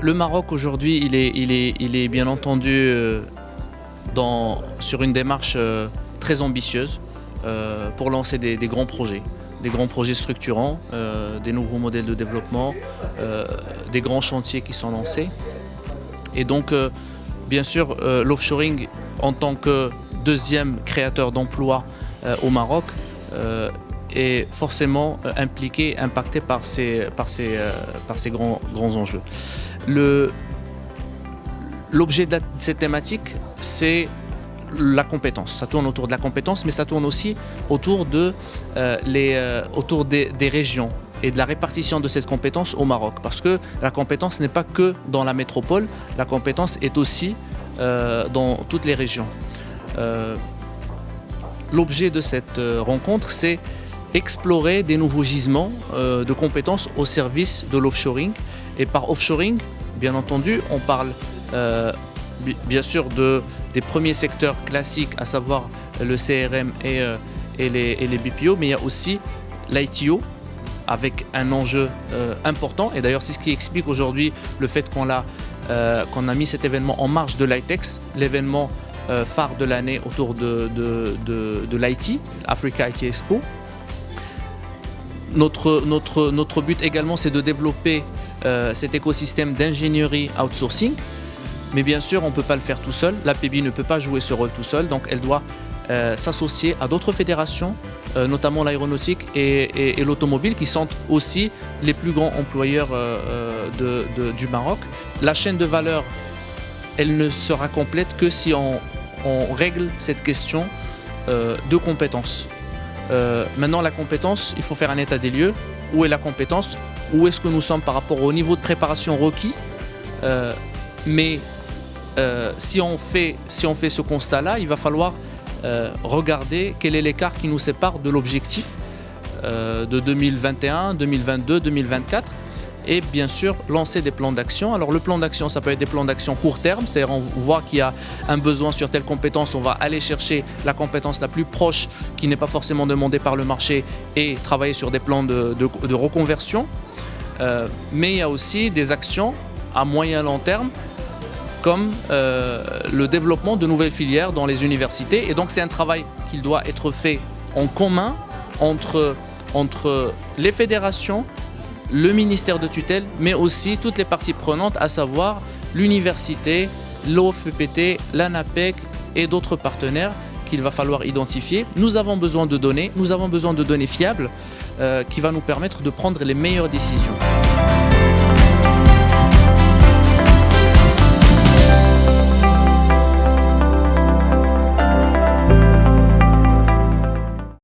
Le Maroc aujourd'hui, il est bien entendu sur une démarche très ambitieuse pour lancer des grands projets structurants, des nouveaux modèles de développement, des grands chantiers qui sont lancés. Et donc, bien sûr, l'offshoring en tant que deuxième créateur d'emplois au Maroc est forcément impacté par ces grands enjeux. L'objet de cette thématique, c'est la compétence. Ça tourne autour de la compétence, mais ça tourne aussi autour des régions et de la répartition de cette compétence au Maroc. Parce que la compétence n'est pas que dans la métropole, la compétence est aussi dans toutes les régions. L'objet de cette rencontre, c'est explorer des nouveaux gisements de compétences au service de l'offshoring. Et par offshoring, bien entendu, on parle bien sûr des premiers secteurs classiques, à savoir le CRM et les BPO, mais il y a aussi l'ITO avec un enjeu important. Et d'ailleurs, c'est ce qui explique aujourd'hui le fait qu'on a mis cet événement en marge de l'ITEX, l'événement phare de l'année autour de l'IT, Africa IT Expo. Notre but également, c'est de développer cet écosystème d'ingénierie outsourcing. Mais bien sûr, on ne peut pas le faire tout seul. L'APB ne peut pas jouer ce rôle tout seul, donc elle doit s'associer à d'autres fédérations, notamment l'aéronautique et l'automobile, qui sont aussi les plus grands employeurs du Maroc. La chaîne de valeur, elle ne sera complète que si on règle cette question de compétences. Maintenant, la compétence, il faut faire un état des lieux. Où est la compétence? Où est-ce que nous sommes par rapport au niveau de préparation requis? Mais si on fait ce constat-là, il va falloir regarder quel est l'écart qui nous sépare de l'objectif de 2021, 2022, 2024 et bien sûr lancer des plans d'action. Alors le plan d'action, ça peut être des plans d'action court terme, c'est-à-dire on voit qu'il y a un besoin sur telle compétence, on va aller chercher la compétence la plus proche qui n'est pas forcément demandée par le marché et travailler sur des plans de reconversion. Mais il y a aussi des actions à moyen long terme comme le développement de nouvelles filières dans les universités. Et donc c'est un travail qui doit être fait en commun entre les fédérations, le ministère de tutelle, mais aussi toutes les parties prenantes, à savoir l'université, l'OFPPT, l'ANAPEC et d'autres partenaires qu'il va falloir identifier. Nous avons besoin de données fiables qui vont nous permettre de prendre les meilleures décisions.